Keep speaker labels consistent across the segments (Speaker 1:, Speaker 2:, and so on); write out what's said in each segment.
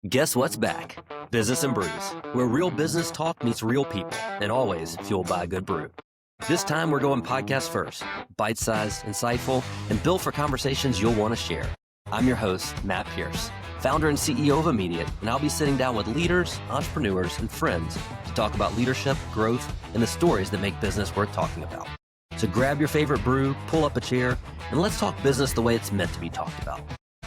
Speaker 1: Guess what's back? Business and Brews, where real business talk meets real people and always fueled by a good brew. This time we're going podcast first, bite-sized, insightful, and built for conversations you'll want to share. I'm your host, Matt Pierce, founder and CEO of Immediate, and I'll be sitting down with leaders, entrepreneurs, and friends to talk about leadership, growth, and the stories that make business worth talking about. So grab your favorite brew, pull up a chair, and let's talk business the way it's meant to be talked about.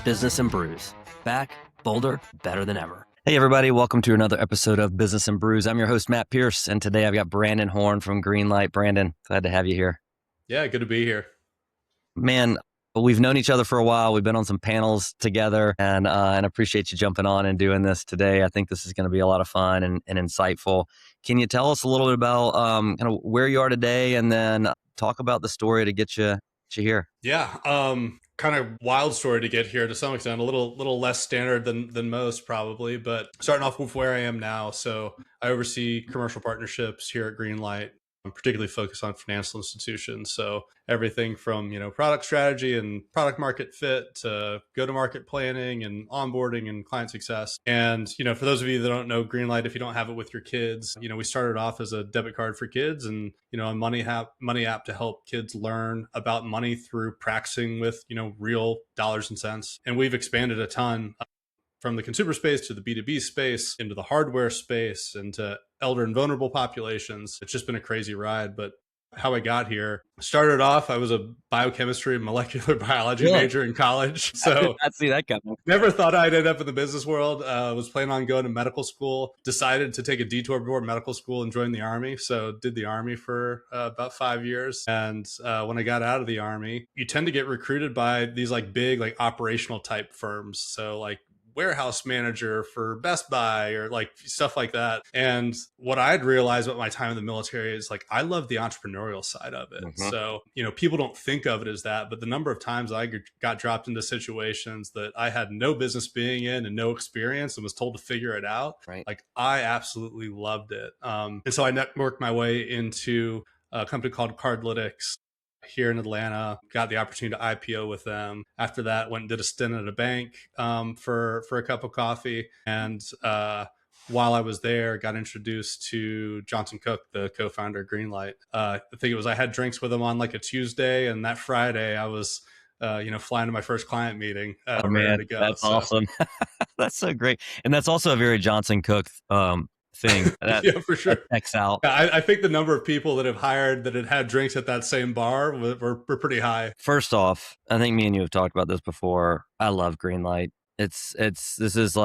Speaker 1: Business and Brews. Back, bolder, better than ever. Hey, everybody. Welcome to another episode of Business and Brews. I'm your host, Matt Pierce, and today I've got Brandon Horne from Greenlight. Brandon, glad to have you here.
Speaker 2: Yeah, good to be here.
Speaker 1: Man, we've known each other for a while. We've been on some panels together, and appreciate you jumping on and doing this today. I think this is going to be a lot of fun and insightful. Can you tell us a little bit about kind of where you are today, and then talk about the story to get you here?
Speaker 2: Yeah, kind of wild story to get here to some extent, a little less standard than most probably, but starting off with where I am now. So I oversee commercial partnerships here at Greenlight. I'm particularly focused on financial institutions. So everything from, product strategy and product market fit to go-to-market planning and onboarding and client success. And, for those of you that don't know Greenlight, if you don't have it with your kids, we started off as a debit card for kids and, a money app to help kids learn about money through practicing with, real dollars and cents. And we've expanded a ton from the consumer space to the B2B space, into the hardware space, into elder and vulnerable populations. It's just been a crazy ride. But how I got here, started off, I was a biochemistry and molecular biology major in college. So
Speaker 1: I see that coming.
Speaker 2: Never thought I'd end up in the business world. Was planning on going to medical school, decided to take a detour before medical school and join the Army. So did the Army for about 5 years. And when I got out of the Army, you tend to get recruited by these big operational type firms. So warehouse manager for Best Buy or stuff like that. And what I'd realized about my time in the military is I love the entrepreneurial side of it. Mm-hmm. So, people don't think of it as that, but the number of times I got dropped into situations that I had no business being in and no experience and was told to figure it out.
Speaker 1: Right.
Speaker 2: I absolutely loved it. And so I networked my way into a company called Cardlytics here in Atlanta, got the opportunity to IPO with them. After that, went and did a stint at a bank for a cup of coffee. And while I was there, got introduced to Johnson Cook, the co-founder of Greenlight. I think it was I had drinks with him on a Tuesday, and that Friday I was flying to my first client meeting.
Speaker 1: Oh man, to go. That's awesome. That's so great. And that's also a very Johnson Cook thing.
Speaker 2: Yeah, for sure.
Speaker 1: Checks out.
Speaker 2: Yeah, I think the number of people that have hired that had drinks at that same bar were pretty high.
Speaker 1: First off, I think me and you have talked about this before. I love Greenlight. This is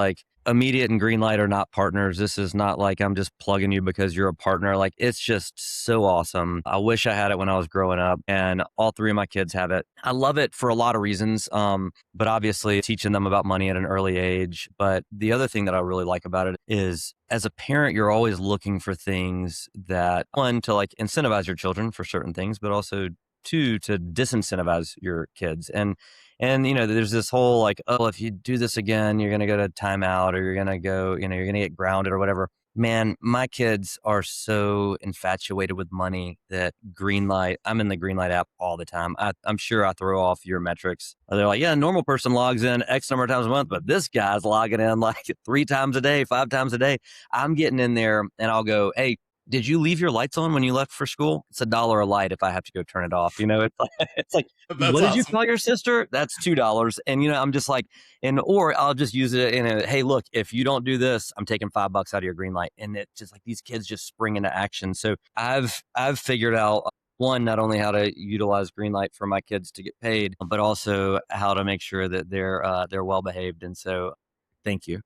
Speaker 1: Immediate and Greenlight are not partners. This is not I'm just plugging you because you're a partner. It's just so awesome. I wish I had it when I was growing up, and all three of my kids have it. I love it for a lot of reasons, but obviously teaching them about money at an early age. But the other thing that I really like about it is, as a parent, you're always looking for things that, one, to incentivize your children for certain things, but also two, to disincentivize your kids. And there's this whole if you do this again, you're going to go to timeout, or you're going to go, you're going to get grounded or whatever. Man, my kids are so infatuated with money that Greenlight, I'm in the Greenlight app all the time. I'm sure I throw off your metrics. They're a normal person logs in X number of times a month, but this guy's logging in 3 times a day, 5 times a day. I'm getting in there and I'll go, hey, did you leave your lights on when you left for school? It's $1 a light if I have to go turn it off. It's what
Speaker 2: awesome.
Speaker 1: Did you call your sister? That's $2. And, I'm just or I'll just use it hey, look, if you don't do this, I'm taking $5 out of your Greenlight. And it's just these kids just spring into action. So I've figured out, one, not only how to utilize Greenlight for my kids to get paid, but also how to make sure that they're well behaved. And so thank you.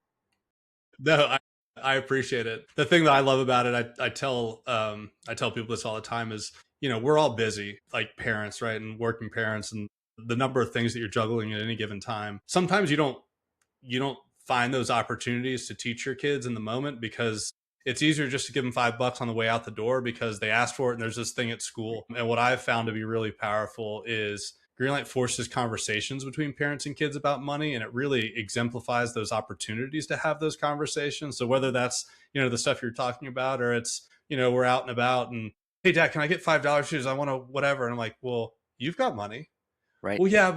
Speaker 2: No, I appreciate it. The thing that I love about it, I tell people this all the time is, we're all busy, parents, right? And working parents, and the number of things that you're juggling at any given time. Sometimes you don't find those opportunities to teach your kids in the moment, because it's easier just to give them $5 on the way out the door because they asked for it and there's this thing at school. And what I've found to be really powerful is Greenlight forces conversations between parents and kids about money, and it really exemplifies those opportunities to have those conversations. So whether that's, the stuff you're talking about, or it's, we're out and about and, hey, Dad, can I get $5 shoes? I want to whatever. And I'm like, well, you've got money.
Speaker 1: Right.
Speaker 2: Well, yeah,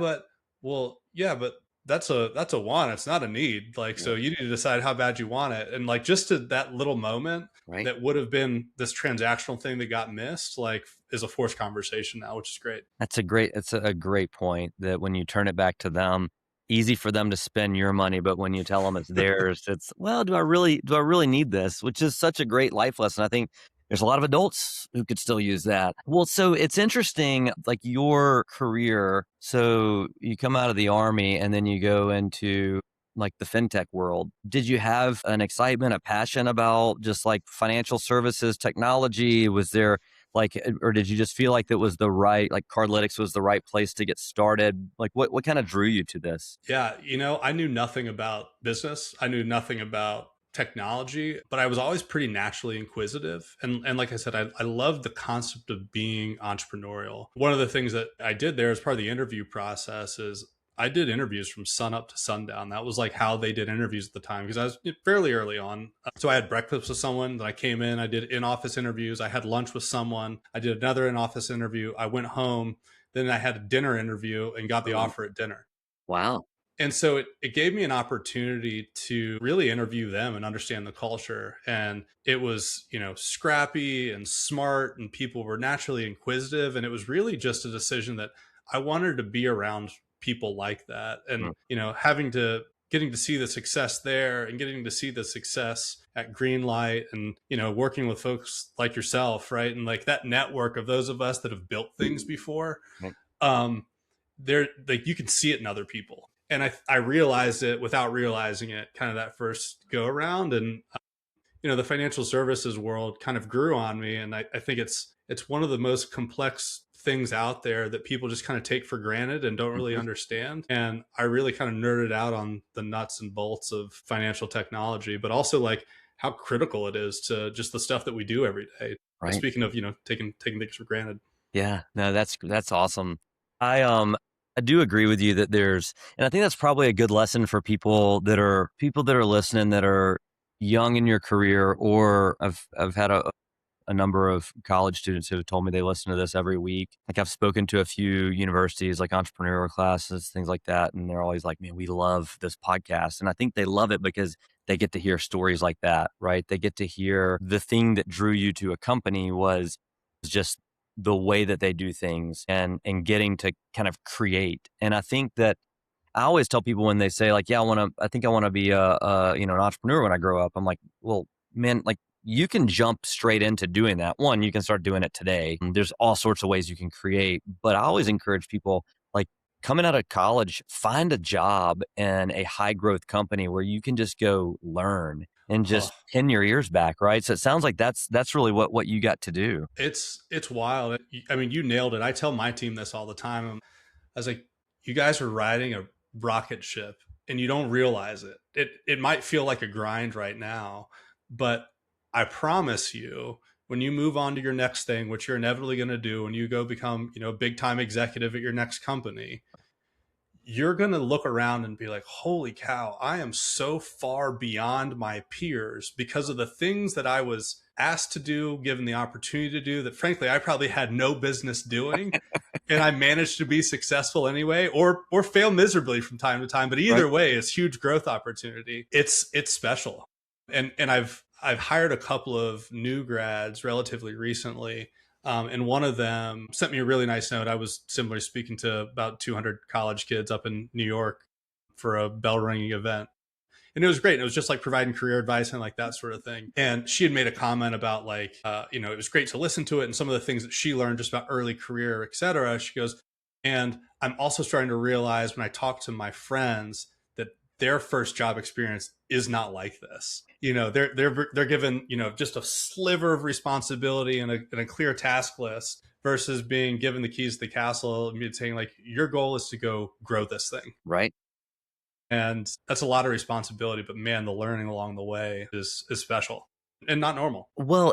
Speaker 2: but that's a want. It's not a need. Like,
Speaker 1: Yeah.
Speaker 2: so you need to decide how bad you want it. And like just to that little moment
Speaker 1: Right.
Speaker 2: that would have been this transactional thing that got missed, like is a forced conversation now, which is great.
Speaker 1: It's a great point that when you turn it back to them, easy for them to spend your money, but when you tell them it's theirs, it's, well, do I really need this? Which is such a great life lesson. I think there's a lot of adults who could still use that. Well, so it's interesting, like your career. So you come out of the army and then you go into like the fintech world. Did you have an excitement, a passion about just like financial services, technology? Was there like, or did you just feel like that was the right, like Cardlytics was the right place to get started? Like what kind of drew you to this?
Speaker 2: Yeah, I knew nothing about business. I knew nothing about technology, but I was always pretty naturally inquisitive. And like I said, I love the concept of being entrepreneurial. One of the things that I did there as part of the interview process is I did interviews from sun up to sundown. That was like how they did interviews at the time because I was fairly early on. So I had breakfast with someone, then I came in, I did in-office interviews, I had lunch with someone, I did another in-office interview, I went home, then I had a dinner interview and got the
Speaker 1: Oh,
Speaker 2: offer at dinner.
Speaker 1: wow.
Speaker 2: And so it gave me an opportunity to really interview them and understand the culture. And it was, scrappy and smart, and people were naturally inquisitive. And it was really just a decision that I wanted to be around people like that. And,
Speaker 1: Mm,
Speaker 2: getting to see the success there and getting to see the success at Greenlight and, working with folks like yourself, right? And like that network of those of us that have built things before,
Speaker 1: right.
Speaker 2: um, there, like you can see it in other people. And I realized it without realizing it kind of that first go around. And the financial services world kind of grew on me. And I think it's one of the most complex things out there that people just kind of take for granted and don't really
Speaker 1: Mhm.
Speaker 2: understand. And I really kind of nerded out on the nuts and bolts of financial technology, but also like how critical it is to just the stuff that we do every day.
Speaker 1: Right.
Speaker 2: Speaking of, taking things for granted.
Speaker 1: Yeah. No, that's awesome. I I do agree with you that there's, and I think that's probably a good lesson for people that are listening that are young in your career, or I've had a number of college students who have told me they listen to this every week. Like I've spoken to a few universities, like entrepreneurial classes, things like that. And they're always like, man, we love this podcast. And I think they love it because they get to hear stories like that, right? They get to hear the thing that drew you to a company was just the way that they do things and getting to kind of create. And I think that I always tell people when they say like, yeah, I think I want to be an entrepreneur when I grow up. I'm like, well, man, like you can jump straight into doing that. One, you can start doing it today. There's all sorts of ways you can create, but I always encourage people like coming out of college, find a job in a high growth company where you can just go learn and
Speaker 2: Oh,
Speaker 1: just pin your ears back. Right. So it sounds like that's really what you got to do.
Speaker 2: it's wild. I mean, you nailed it. I tell my team this all the time. I was like, you guys are riding a rocket ship and you don't realize it. It might feel like a grind right now, but I promise you, when you move on to your next thing, which you're inevitably going to do, when you go become, a big time executive at your next company, you're going to look around and be like, holy cow, I am so far beyond my peers because of the things that I was asked to do, given the opportunity to do, that frankly, I probably had no business doing. And I managed to be successful anyway, or fail miserably from time to time. But
Speaker 1: Right.
Speaker 2: either way, it's huge growth opportunity. It's special. And I've hired a couple of new grads relatively recently, and one of them sent me a really nice note. I was similarly speaking to about 200 college kids up in New York for a bell ringing event. And it was great. It was just like providing career advice and like that sort of thing. And she had made a comment about like, it was great to listen to it and some of the things that she learned just about early career, et cetera. She goes, and I'm also starting to realize when I talk to my friends that their first job experience is not like this. They're given, just a sliver of responsibility and a clear task list versus being given the keys to the castle and saying like, your goal is to go grow this thing.
Speaker 1: Right.
Speaker 2: And that's a lot of responsibility, but man, the learning along the way is special and not normal.
Speaker 1: Well,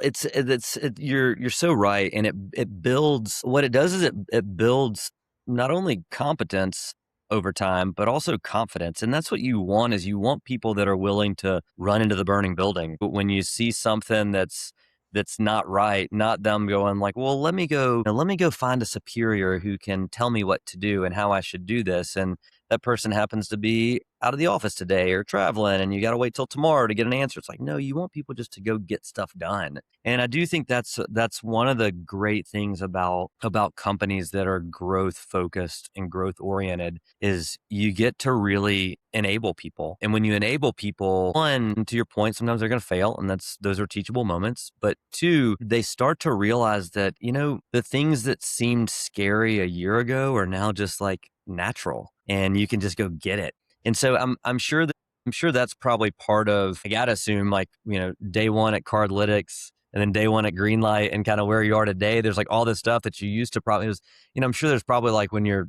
Speaker 1: you're so right, and it builds. What it does is it builds not only competence over time, but also confidence, and that's what you want. Is you want people that are willing to run into the burning building. But when you see something that's not right, not them going like, well, let me go find a superior who can tell me what to do and how I should do this, and that person happens to be out of the office today or traveling and you got to wait till tomorrow to get an answer. It's like, no, you want people just to go get stuff done. And I do think that's one of the great things about companies that are growth focused and growth oriented is you get to really enable people. And when you enable people, one, to your point, sometimes they're going to fail and those are teachable moments. But two, they start to realize that, the things that seemed scary a year ago are now just like natural and you can just go get it. And so I'm sure that's probably part of, I gotta assume, like, day one at Cardlytics and then day one at Greenlight and kind of where you are today. There's like all this stuff that you used to probably was, I'm sure there's probably like when you're,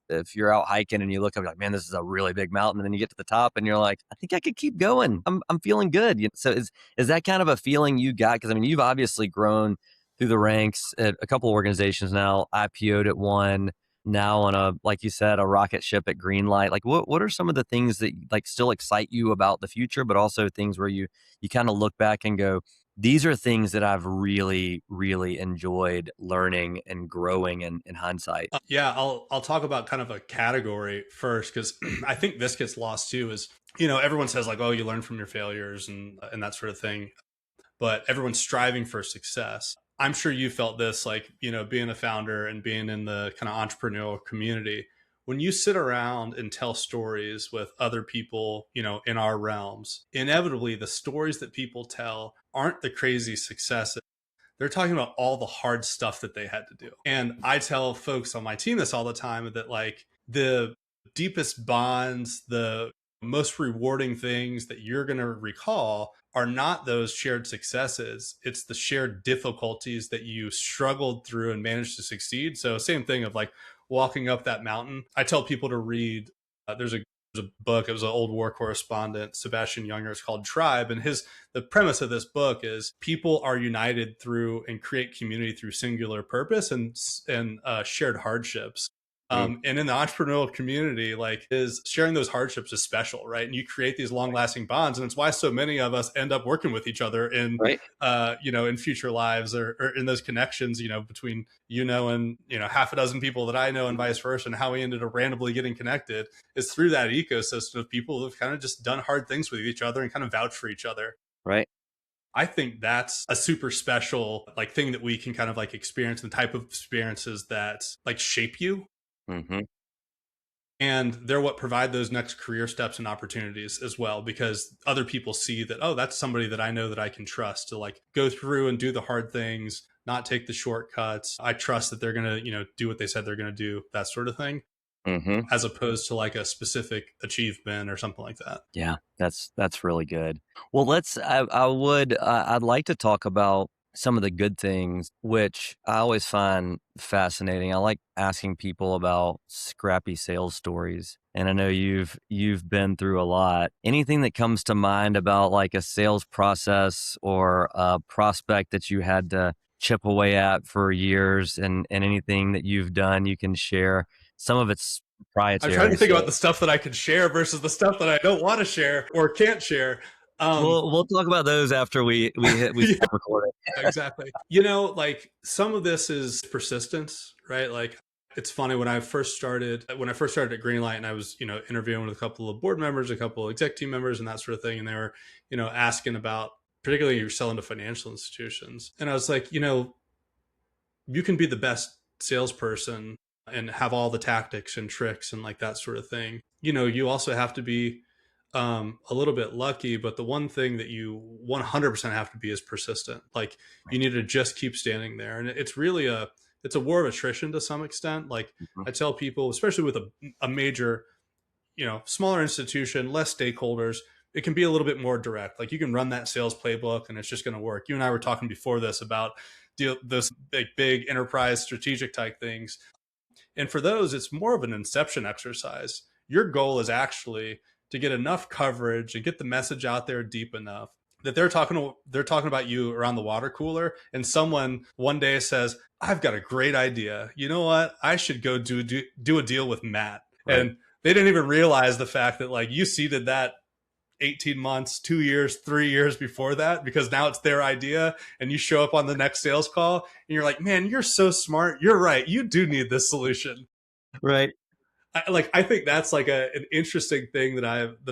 Speaker 1: if you're out hiking and you look up, you're like, man, this is a really big mountain. And then you get to the top and you're like, I think I could keep going. I'm feeling good. So is that kind of a feeling you got? Because I mean, you've obviously grown through the ranks at a couple of organizations now, IPO'd at one, now on like you said, a rocket ship at Greenlight. Like what are some of the things that like still excite you about the future, but also things where you kind of look back and go, these are things that I've really, really enjoyed learning and growing in hindsight.
Speaker 2: Yeah, I'll talk about kind of a category first because I think this gets lost too. Is everyone says like, oh, you learn from your failures and that sort of thing, but everyone's striving for success. I'm sure you felt this, like, being a founder and being in the kind of entrepreneurial community. When you sit around and tell stories with other people, in our realms, inevitably the stories that people tell aren't the crazy successes. They're talking about all the hard stuff that they had to do. And I tell folks on my team this all the time that like the deepest bonds, the most rewarding things that you're going to recall are not those shared successes. It's the shared difficulties that you struggled through and managed to succeed. So same thing of like walking up that mountain. I tell people to read, there's a book. It was an old war correspondent, Sebastian Junger. It's called Tribe. And the premise of this book is people are united through and create community through singular purpose and shared hardships. And in the entrepreneurial community, like is sharing those hardships is special, right? And you create these long lasting bonds. And it's why so many of us end up working with each other in,
Speaker 1: Right.
Speaker 2: in future lives or in those connections, between, and, half a dozen people that I know and vice versa. And how we ended up randomly getting connected is through that ecosystem of people who've kind of just done hard things with each other and kind of vouch for each other.
Speaker 1: Right.
Speaker 2: I think that's a super special like thing that we can kind of like experience, the type of experiences that like shape you.
Speaker 1: Mm-hmm.
Speaker 2: And they're what provide those next career steps and opportunities as well, because other people see that, oh, that's somebody that I know that I can trust to like go through and do the hard things, not take the shortcuts. I trust that they're going to, do what they said they're going to do, that sort of thing,
Speaker 1: Mm-hmm.
Speaker 2: as opposed to like a specific achievement or something like that.
Speaker 1: Yeah, that's really good. Well, I'd like to talk about some of the good things, which I always find fascinating. I like asking people about scrappy sales stories. And I know you've been through a lot. Anything that comes to mind about like a sales process or a prospect that you had to chip away at for years and anything that you've done you can share. Some of it's
Speaker 2: I'm
Speaker 1: proprietary.
Speaker 2: trying to think about the stuff that I can share versus the stuff that I don't want to share or can't share.
Speaker 1: We'll talk about those after we
Speaker 2: Yeah,
Speaker 1: stop recording.
Speaker 2: exactly. Like some of this is persistence, right? Like it's funny when I first started at Greenlight and I was, interviewing with a couple of board members, a couple of exec team members and that sort of thing. And they were, asking about, particularly you're selling to financial institutions. And I was like, you can be the best salesperson and have all the tactics and tricks and like that sort of thing. You also have to be a little bit lucky, but the one thing that you 100% have to be is persistent. Like you need to just keep standing there. And it's really it's a war of attrition to some extent. Like I tell people, especially with a major, smaller institution, less stakeholders, it can be a little bit more direct. Like you can run that sales playbook and it's just going to work. You and I were talking before this about those big enterprise strategic type things. And for those, it's more of an inception exercise. Your goal is actually to get enough coverage and get the message out there deep enough that they're talking about you around the water cooler, and someone one day says, "I've got a great idea. You know what? I should go do a deal with Matt."
Speaker 1: Right.
Speaker 2: And they didn't even realize the fact that like you seeded that 18 months, 2 years, 3 years before that, because now it's their idea and you show up on the next sales call and you're like, man, you're so smart. You're right. You do need this solution.
Speaker 1: Right.
Speaker 2: I think that's like an interesting thing that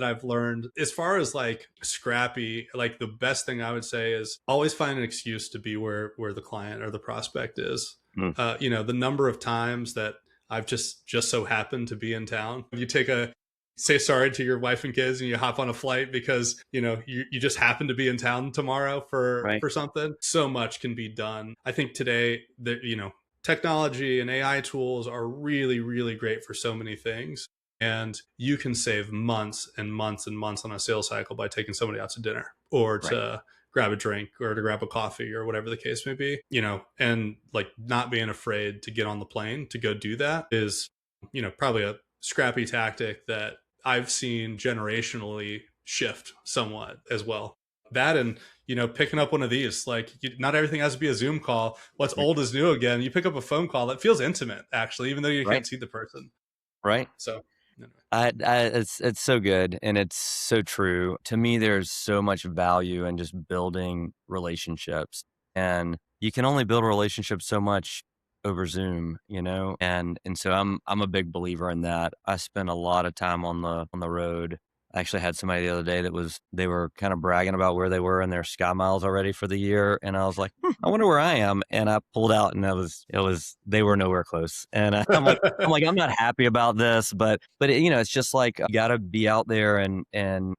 Speaker 2: I've learned as far as like scrappy. Like the best thing I would say is always find an excuse to be where the client or the prospect is.
Speaker 1: Mm,
Speaker 2: You know, the number of times that I've just so happened to be in town. You take a say sorry to your wife and kids and you hop on a flight because you know you just happen to be in town tomorrow
Speaker 1: right,
Speaker 2: for something. So much can be done. I think today that you know technology and AI tools are really, really great for so many things. And you can save months and months and months on a sales cycle by taking somebody out to dinner or
Speaker 1: right,
Speaker 2: to grab a drink or to grab a coffee or whatever the case may be, you know, and like not being afraid to get on the plane to go do that is, you know, probably a scrappy tactic that I've seen generationally shift somewhat as well. That and you know, picking up one of these. Like, not everything has to be a Zoom call. What's
Speaker 1: right,
Speaker 2: old is new again. You pick up a phone call that feels intimate, actually, even though you
Speaker 1: right,
Speaker 2: can't see the person.
Speaker 1: right.
Speaker 2: So, anyway.
Speaker 1: It's so good and it's so true. To me, there's so much value in just building relationships, and you can only build a relationship so much over Zoom, you know. And so I'm a big believer in that. I spend a lot of time on the road. I actually had somebody the other day that was they were kind of bragging about where they were in their Sky Miles already for the year, and I was like, I wonder where I am. And I pulled out, and it was they were nowhere close. And I'm like, I'm not happy about this, but you know, it's just like you got to be out there and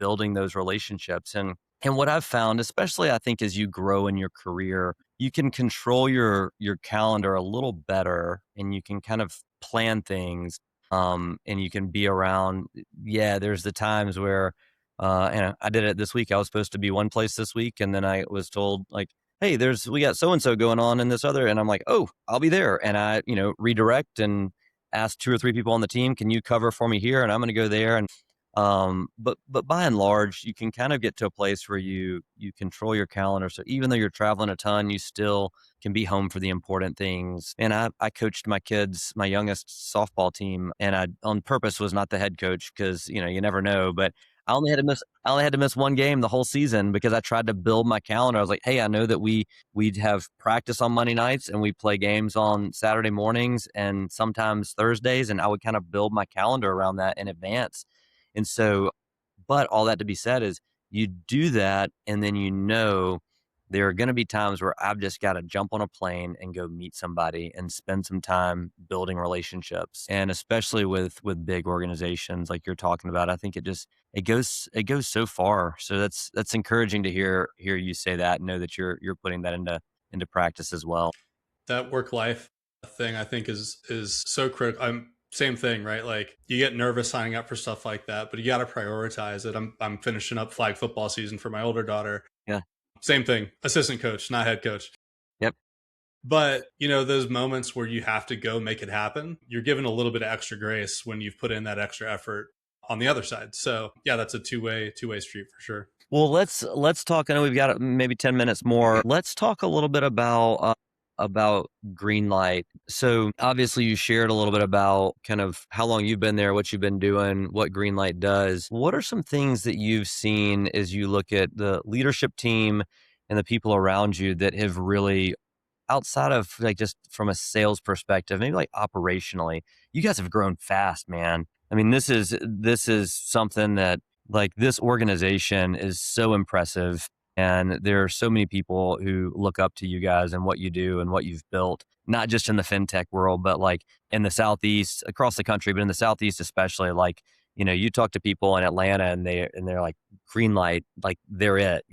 Speaker 1: building those relationships. And what I've found, especially I think as you grow in your career, you can control your calendar a little better, and you can kind of plan things. And you can be around. Yeah, there's the times where, and I did it this week. I was supposed to be one place this week, and then I was told like, hey, we got so and so going on in this other, and I'm like, oh, I'll be there, and I redirect and ask two or three people on the team, can you cover for me here, and I'm going to go there, and but by and large, you can kind of get to a place where you control your calendar. So even though you're traveling a ton, you still can be home for the important things. And I coached my kids, my youngest softball team, and I on purpose was not the head coach because you never know, but. I only had to miss one game the whole season because I tried to build my calendar. I was like, hey, I know that we'd have practice on Monday nights and we play games on Saturday mornings and sometimes Thursdays, and I would kind of build my calendar around that in advance. And so, but all that to be said is you do that, and then there are going to be times where I've just got to jump on a plane and go meet somebody and spend some time building relationships. And especially with big organizations like you're talking about, I think it goes so far. So that's encouraging to hear you say that and know that you're putting that into practice as well.
Speaker 2: That work life thing I think is so critical. I'm same thing, right? Like you get nervous signing up for stuff like that, but you got to prioritize it. I'm finishing up flag football season for my older daughter.
Speaker 1: Yeah.
Speaker 2: Same thing, assistant coach, not head coach.
Speaker 1: Yep.
Speaker 2: But you know, those moments where you have to go make it happen, you're given a little bit of extra grace when you've put in that extra effort on the other side. So yeah, that's a two way street for sure.
Speaker 1: Well, let's talk. I know we've got maybe 10 minutes more. Let's talk a little bit about Greenlight. So obviously you shared a little bit about kind of how long you've been there, what you've been doing, what Greenlight does. What are some things that you've seen as you look at the leadership team and the people around you that have really outside of like just from a sales perspective, maybe like operationally, you guys have grown fast, man. I mean, this is something that like this organization is so impressive. And there are so many people who look up to you guys and what you do and what you've built, not just in the fintech world, but like in the Southeast, across the country, but in the Southeast especially. Like, you talk to people in Atlanta and they're like Greenlight, like they're it.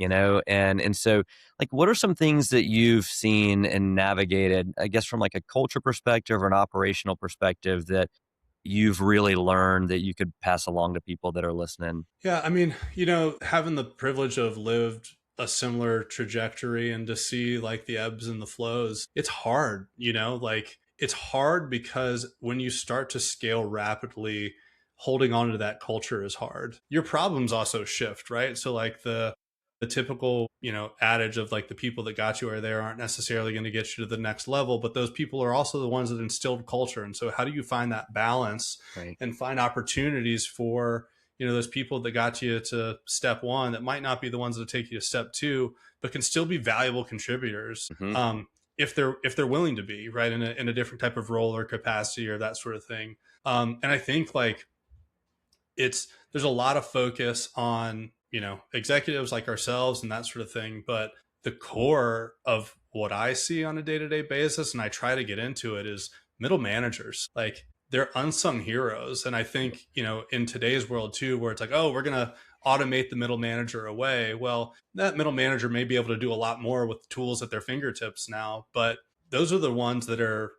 Speaker 1: And so like, what are some things that you've seen and navigated, I guess, from like a culture perspective or an operational perspective that you've really learned that you could pass along to people that are listening?
Speaker 2: Yeah, I mean, you know, having the privilege of lived a similar trajectory and to see like the ebbs and the flows, it's hard, you know, like it's hard because when you start to scale rapidly, holding on to that culture is hard. Your problems also shift, right? So like the typical, you know, adage of like the people that got you are there aren't necessarily going to get you to the next level, but those people are also the ones that instilled culture. And so how do you find that balance
Speaker 1: Right.
Speaker 2: and find opportunities for you know those people that got you to step one that might not be the ones that take you to step two but can still be valuable contributors.
Speaker 1: Hmm.
Speaker 2: if they're willing to be, right, in a different type of role or capacity or that sort of thing. And I think like it's there's a lot of focus on, executives like ourselves and that sort of thing, but the core of what I see on a day-to-day basis, and I try to get into it, is middle managers. Like, they're unsung heroes. And I think, in today's world too, where it's like, oh, we're gonna automate the middle manager away. Well, that middle manager may be able to do a lot more with tools at their fingertips now, but those are the ones that are,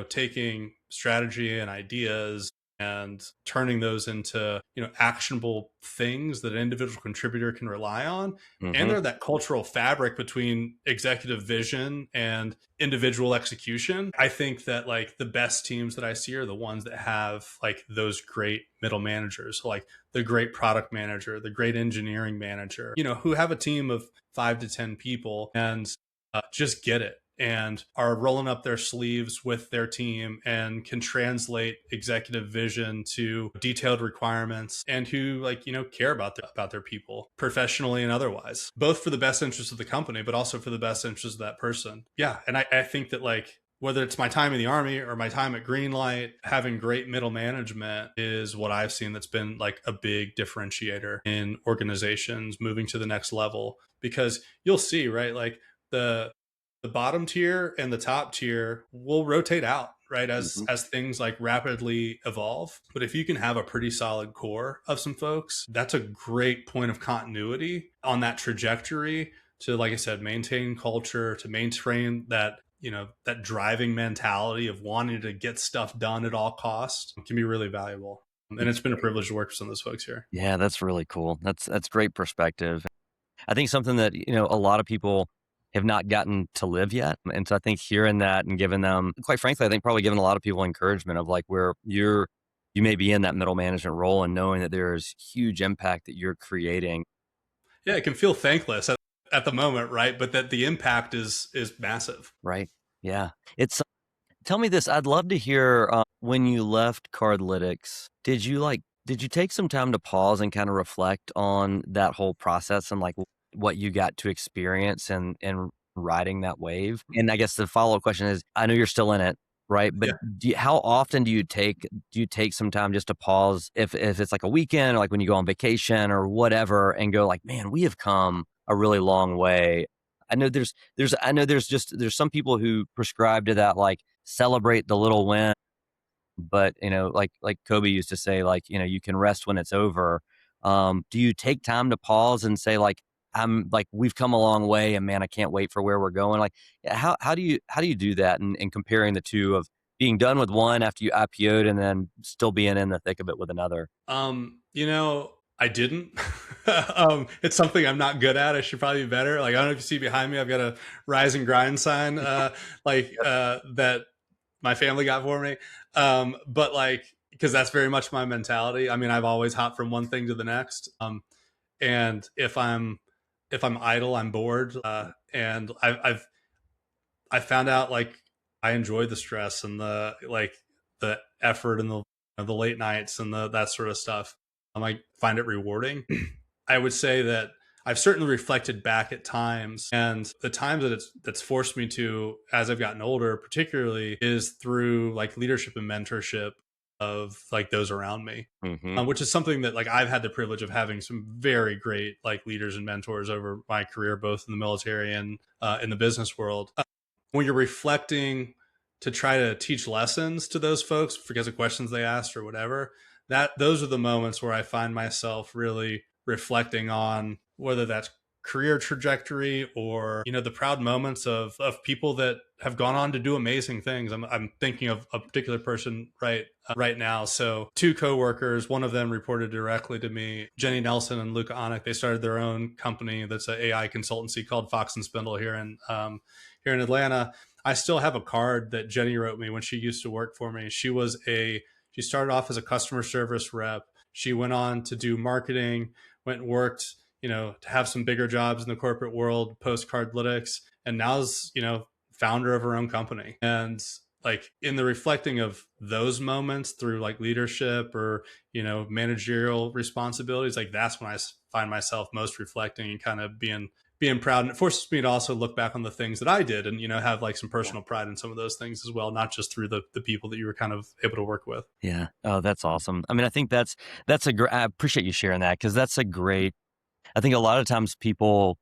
Speaker 2: taking strategy and ideas and turning those into, actionable things that an individual contributor can rely on. And
Speaker 1: Hmm.
Speaker 2: they're that cultural fabric between executive vision and individual execution. I think that like the best teams that I see are the ones that have like those great middle managers. So like the great product manager, the great engineering manager, who have a team of 5 to 10 people and just get it and are rolling up their sleeves with their team and can translate executive vision to detailed requirements, and who like, care about their people professionally and otherwise, both for the best interest of the company but also for the best interest of that person. Yeah, and I think that like, whether it's my time in the army or my time at Greenlight, having great middle management is what I've seen that's been like a big differentiator in organizations moving to the next level. Because you'll see, right, like the bottom tier and the top tier will rotate out, right,
Speaker 1: Hmm.
Speaker 2: as things like rapidly evolve. But if you can have a pretty solid core of some folks, that's a great point of continuity on that trajectory to, like I said, maintain culture, to maintain that, that driving mentality of wanting to get stuff done at all costs. It can be really valuable. And it's been a privilege to work with some of those folks here.
Speaker 1: Yeah, that's really cool. That's great perspective. I think something that, a lot of people have not gotten to live yet. And so I think hearing that and giving them, quite frankly, I think probably giving a lot of people encouragement of like where you may be in that middle management role and knowing that there's huge impact that you're creating.
Speaker 2: Yeah, it can feel thankless at the moment, right? But that the impact is massive.
Speaker 1: Right. Yeah. It's, tell me this. I'd love to hear when you left Cardlytics, did you take some time to pause and kind of reflect on that whole process and like what you got to experience and riding that wave? And I guess the follow up question is, I know you're still in it, right? But
Speaker 2: Yeah.
Speaker 1: how often do you take some time just to pause if it's like a weekend or like when you go on vacation or whatever and go like, man, we have come a really long way. I know there's some people who prescribe to that like celebrate the little win, but like Kobe used to say, like, you can rest when it's over. Do you take time to pause and say like, I'm like, we've come a long way and man, I can't wait for where we're going? Like, yeah, how do you do that and comparing the two of being done with one after you IPO'd and then still being in the thick of it with another?
Speaker 2: I didn't. It's something I'm not good at. I should probably be better. Like, I don't know if you see behind me, I've got a rise and grind sign, that my family got for me. But like, because that's very much my mentality. I mean, I've always hopped from one thing to the next. And if I'm idle, I'm bored. And I found out like I enjoy the stress and the effort and the late nights and that sort of stuff. I find it rewarding. I would say that I've certainly reflected back at times, and the times that that's forced me to, as I've gotten older, particularly, is through like leadership and mentorship of like those around me,
Speaker 1: Hmm.
Speaker 2: which is something that like I've had the privilege of having some very great like leaders and mentors over my career, both in the military and in the business world. When you're reflecting to try to teach lessons to those folks because of questions they asked or whatever, that those are the moments where I find myself really reflecting on whether that's career trajectory or the proud moments of people that have gone on to do amazing things. I'm thinking of a particular person right now. So two coworkers, one of them reported directly to me, Jenny Nelson and Luca Onick. They started their own company that's an AI consultancy called Fox and Spindle here in Atlanta. I still have a card that Jenny wrote me when she used to work for me. She started off as a customer service rep. She went on to do marketing, went and worked, to have some bigger jobs in the corporate world post Cardlytics, and now's, founder of her own company. And like in the reflecting of those moments through like leadership or, managerial responsibilities, like that's when I find myself most reflecting and kind of being being proud, and it forces me to also look back on the things that I did, and have like some
Speaker 1: Yeah.
Speaker 2: personal pride in some of those things as well, not just through the people that you were kind of able to work with.
Speaker 1: Yeah. Oh, that's awesome. I mean, I think that's a great. I appreciate you sharing that because that's a great. I think a lot of times people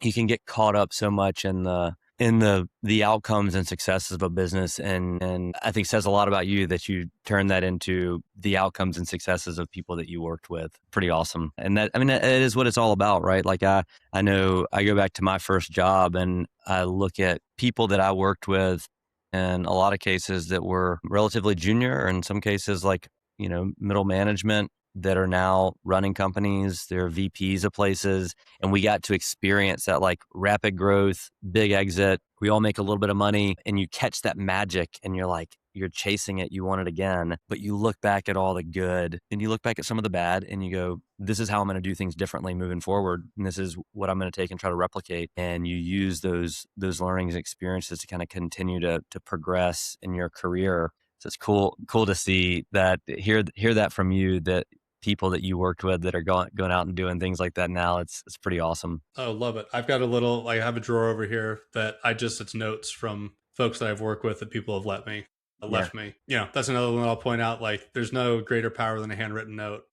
Speaker 1: you can get caught up so much in the outcomes and successes of a business, and I think says a lot about you that you turn that into the outcomes and successes of people that you worked with. Pretty awesome. And that, I mean, it is what it's all about, right? Like I know I go back to my first job and I look at people that I worked with in a lot of cases that were relatively junior, or in some cases like, middle management, that are now running companies. They're VPs of places, and we got to experience that like rapid growth, big exit. We all make a little bit of money, and you catch that magic and you're like, you're chasing it. You want it again, but you look back at all the good and you look back at some of the bad and you go, this is how I'm going to do things differently moving forward. And this is what I'm going to take and try to replicate. And you use those learnings and experiences to kind of continue to progress in your career. So it's cool to see that, hear that from you, that people that you worked with that are going out and doing things like that now. It's pretty awesome.
Speaker 2: Oh, love it. I've got I have a drawer over here that it's notes from folks that I've worked with that people have
Speaker 1: Yeah.
Speaker 2: left me. That's another one I'll point out. Like, there's no greater power than a handwritten note.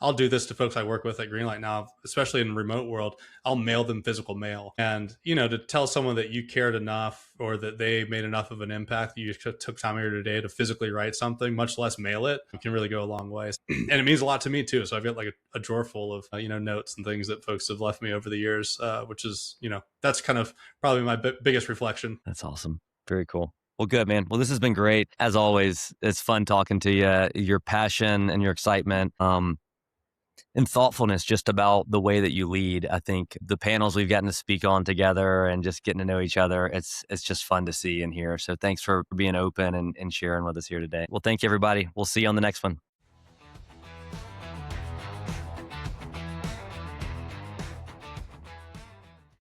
Speaker 2: I'll do this to folks I work with at Greenlight now, especially in the remote world. I'll mail them physical mail. And, to tell someone that you cared enough or that they made enough of an impact that you took time here today to physically write something, much less mail it, can really go a long way. And it means a lot to me too. So I've got like a drawer full of, notes and things that folks have left me over the years, which is, that's kind of probably my biggest reflection.
Speaker 1: That's awesome. Very cool. Well, good, man. Well, this has been great. As always, it's fun talking to you. Your passion and your excitement, and thoughtfulness just about the way that you lead. I think the panels we've gotten to speak on together and just getting to know each other, it's just fun to see and hear. So thanks for being open and sharing with us here today. Well, thank you, everybody. We'll see you on the next one.